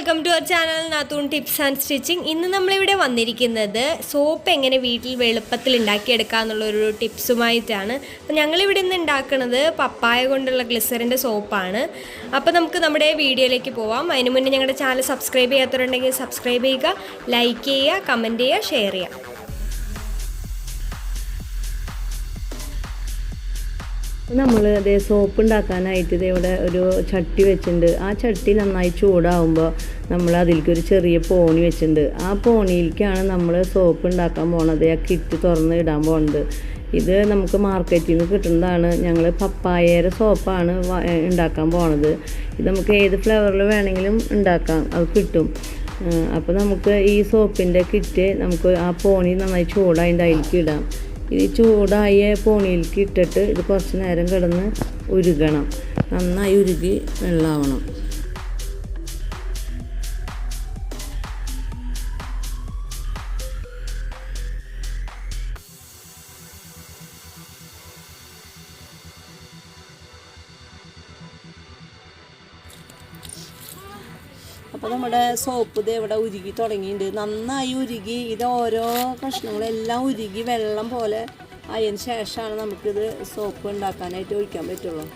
Welcome to our channel നാത്തൂൺ tips and stitching. ഇന്ന് നമ്മളിവിടെ വന്നിരിക്കുന്നത് സോപ്പ് എങ്ങനെ വീട്ടിൽ എളുപ്പത്തിൽ ഉണ്ടാക്കിയെടുക്കുക എന്നുള്ളൊരു ടിപ്സുമായിട്ടാണ്. അപ്പോൾ ഞങ്ങളിവിടെ നിന്ന് ഉണ്ടാക്കുന്നത് പപ്പായ കൊണ്ടുള്ള ഗ്ലിസറിൻ്റെ സോപ്പാണ്. അപ്പോൾ നമുക്ക് നമ്മുടെ വീഡിയോയിലേക്ക് പോവാം. അതിന് മുന്നേ ഞങ്ങളുടെ ചാനൽ സബ്സ്ക്രൈബ് ചെയ്യാത്തവരുണ്ടെങ്കിൽ സബ്സ്ക്രൈബ് ചെയ്യുക, ലൈക്ക് ചെയ്യുക, കമൻറ്റ് ചെയ്യുക, ഷെയർ ചെയ്യുക. നമ്മൾ അതേ സോപ്പ് ഉണ്ടാക്കാനായിട്ട് ഇവിടെ ഒരു ചട്ടി വെച്ചിട്ടുണ്ട്. ആ ചട്ടി നന്നായി ചൂടാവുമ്പോൾ നമ്മൾ അതിലേക്ക് ഒരു ചെറിയ പോണി വെച്ചിട്ടുണ്ട്. ആ പോണിയിലേക്കാണ് നമ്മൾ സോപ്പ് ഉണ്ടാക്കാൻ പോണത്. ആ കിറ്റ് തുറന്ന് ഇടാൻ പോകുന്നത്. ഇത് നമുക്ക് മാർക്കറ്റിൽ നിന്ന് കിട്ടുന്നതാണ്. ഞങ്ങൾ പപ്പായയുടെ സോപ്പാണ് ഉണ്ടാക്കാൻ പോണത്. ഇത് നമുക്ക് ഏത് ഫ്ലേവറിൽ വേണമെങ്കിലും ഉണ്ടാക്കാം, അത് കിട്ടും. അപ്പോൾ നമുക്ക് ഈ സോപ്പിൻ്റെ കിറ്റ് നമുക്ക് ആ പോണി നന്നായി ചൂടായിട്ട് അതിലേക്ക് ഇടാം. ഈ ചൂടായ പോണിയിലേക്ക് ഇട്ടിട്ട് ഇത് കുറച്ച് നേരം കിടന്ന് ഉരുകണം. നന്നായി ഉരുകി വെള്ളമാവണം. അപ്പോൾ നമ്മുടെ സോപ്പ് ഇത് ഇവിടെ ഉരുകി തുടങ്ങിയിട്ടുണ്ട്. നന്നായി ഉരുകി ഇത് ഓരോ കഷ്ണങ്ങളെല്ലാം ഉരുകി വെള്ളം പോലെ അതിന് ശേഷമാണ് നമുക്കിത് സോപ്പ് ഉണ്ടാക്കാനായിട്ട് ഒഴിക്കാൻ പറ്റുള്ളൂ.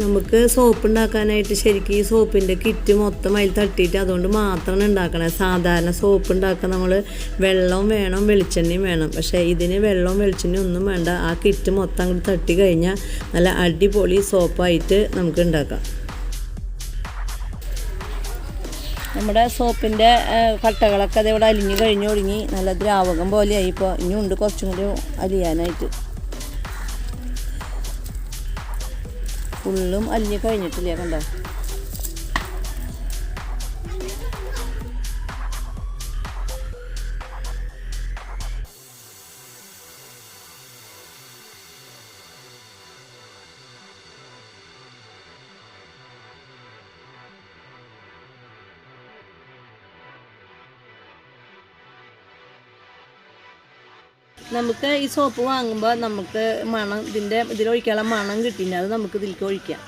നമുക്ക് സോപ്പ് ഉണ്ടാക്കാനായിട്ട് ശരിക്കും ഈ സോപ്പിൻ്റെ കിറ്റ് മൊത്തം അതിൽ തട്ടിയിട്ട് അതുകൊണ്ട് മാത്രമാണ് ഉണ്ടാക്കണത്. സാധാരണ സോപ്പ് ഉണ്ടാക്കാൻ നമ്മൾ വെള്ളവും വേണം, വെളിച്ചെണ്ണയും വേണം. പക്ഷേ ഇതിന് വെള്ളവും വെളിച്ചെണ്ണയും ഒന്നും വേണ്ട. ആ കിറ്റ് മൊത്തം അങ്ങോട്ട് തട്ടി കഴിഞ്ഞാൽ നല്ല അടിപൊളി സോപ്പായിട്ട് നമുക്ക് ഉണ്ടാക്കാം. നമ്മുടെ സോപ്പിൻ്റെ കട്ടകളൊക്കെ അതിവിടെ അലിഞ്ഞ് ഒഴുങ്ങി നല്ല ദ്രാവകം പോലെയായി. ഇപ്പോൾ ഇനിയുണ്ട് കുറച്ചും കൂടി അലിയാനായിട്ട്. ഫുള്ളും അലിഞ്ഞ് കഴിഞ്ഞിട്ടില്ല, കണ്ടോ? നമുക്ക് ഈ സോപ്പ് വാങ്ങുമ്പോൾ നമുക്ക് മണം ഇതിലൊഴിക്കാനുള്ള മണം കിട്ടില്ല. അത് നമുക്ക് ഇതിലേക്ക് ഒഴിക്കാം.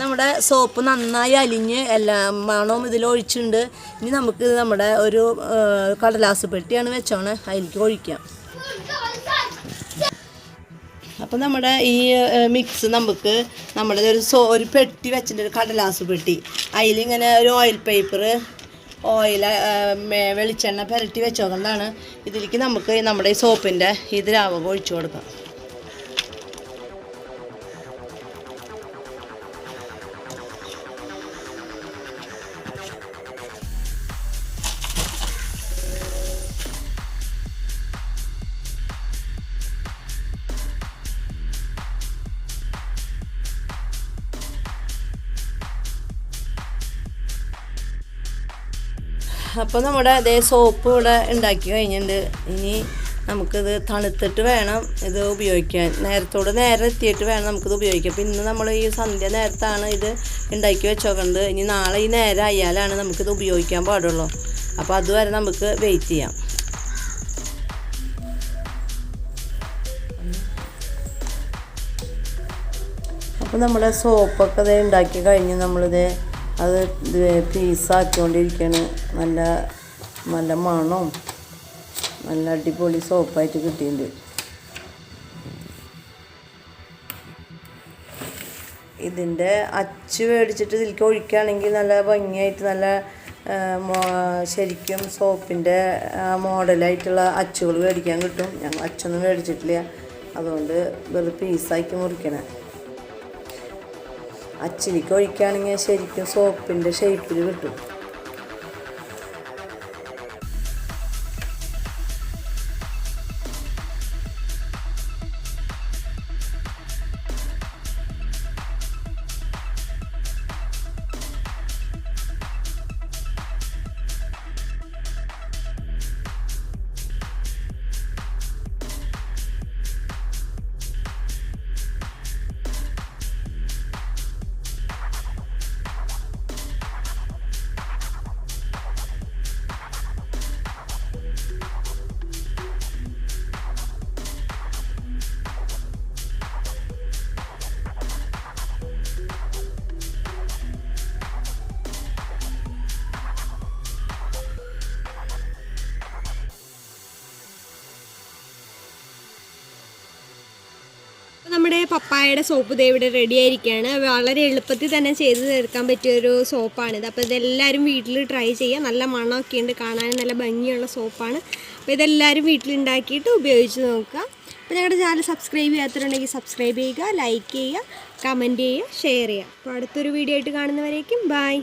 നമ്മുടെ സോപ്പ് നന്നായി അലിഞ്ഞ് എല്ലാ മണവും ഇതിലൊഴിച്ചിട്ടുണ്ട്. ഇനി നമുക്ക് നമ്മുടെ ഒരു കടലാസ് പെട്ടിയാണ് വെച്ചോണേ, അതിലേക്ക് ഒഴിക്കാം. അപ്പോൾ നമ്മുടെ ഈ മിക്സ് നമുക്ക് നമ്മുടെ ഒരു പെട്ടി വെച്ചിട്ടുണ്ട്, ഒരു കടലാസ് പെട്ടി. അതിലിങ്ങനെ ഒരു ഓയിൽ പേപ്പർ വെളിച്ചെണ്ണ പുരട്ടി വെച്ചോണ്ടാണ്. ഇതിലേക്ക് നമുക്ക് നമ്മുടെ ഈ സോപ്പിൻ്റെ ഈ ദ്രാവകം ഒഴിച്ചു കൊടുക്കാം. അപ്പോൾ നമ്മുടെ അതേ സോപ്പ് ഇവിടെ ഉണ്ടാക്കി കഴിഞ്ഞിട്ടുണ്ട്. ഇനി നമുക്കിത് തണുത്തിട്ട് വേണം ഇത് ഉപയോഗിക്കാൻ. നേരെ എത്തിയിട്ട് വേണം നമുക്കിത് ഉപയോഗിക്കാം. അപ്പോൾ ഇന്ന് നമ്മൾ ഈ സന്ധ്യ നേരത്താണ് ഇത് ഉണ്ടാക്കി വെച്ചോക്കുന്നത്. ഇനി നാളെ ഈ നേരം ആയാലാണ് നമുക്കിത് ഉപയോഗിക്കാൻ പാടുള്ളൂ. അപ്പോൾ അതുവരെ നമുക്ക് വെയിറ്റ് ചെയ്യാം. അപ്പോൾ നമ്മുടെ സോപ്പൊക്കെ ഇത് ഉണ്ടാക്കി കഴിഞ്ഞ് നമ്മളിത് അത് പീസാക്കിക്കൊണ്ടിരിക്കുകയാണ്. നല്ല മണവും നല്ല അടിപൊളി സോപ്പായിട്ട് കിട്ടിയിട്ടുണ്ട്. ഇതിൻ്റെ അച്ച് മേടിച്ചിട്ട് ഇതിലേക്ക് ഒഴിക്കുകയാണെങ്കിൽ നല്ല ഭംഗിയായിട്ട് നല്ല ശരിക്കും സോപ്പിൻ്റെ മോഡലായിട്ടുള്ള അച്ചുകൾ മേടിക്കാൻ കിട്ടും. ഞങ്ങൾ അച്ചൊന്നും മേടിച്ചിട്ടില്ല, അതുകൊണ്ട് വെറുതെ പീസാക്കി മുറിക്കണം. അച്ചിലേക്ക് ഒഴിക്കുകയാണെങ്കിൽ ശരിക്കും സോപ്പിൻ്റെ ഷേപ്പിൽ കിട്ടും. പപ്പായയുടെ സോപ്പ് ദേ ഇവിടെ റെഡി ആയിരിക്കുകയാണ്. വളരെ എളുപ്പത്തിൽ തന്നെ ചെയ്ത് തീർക്കാൻ പറ്റിയൊരു സോപ്പാണിത്. അപ്പോൾ ഇതെല്ലാവരും വീട്ടിൽ ട്രൈ ചെയ്യുക. നല്ല മണമൊക്കെ ഉണ്ട്, കാണാൻ നല്ല ഭംഗിയുള്ള സോപ്പാണ്. അപ്പോൾ ഇതെല്ലാവരും വീട്ടിലുണ്ടാക്കിയിട്ട് ഉപയോഗിച്ച് നോക്കുക. അപ്പോൾ ഞങ്ങളുടെ ചാനൽ സബ്സ്ക്രൈബ് ചെയ്യാത്തവരുണ്ടെങ്കിൽ സബ്സ്ക്രൈബ് ചെയ്യുക, ലൈക്ക് ചെയ്യുക, കമൻറ്റ് ചെയ്യുക, ഷെയർ ചെയ്യുക. അപ്പോൾ അടുത്തൊരു വീഡിയോ ആയിട്ട് കാണുന്നവരേക്കും ബൈ.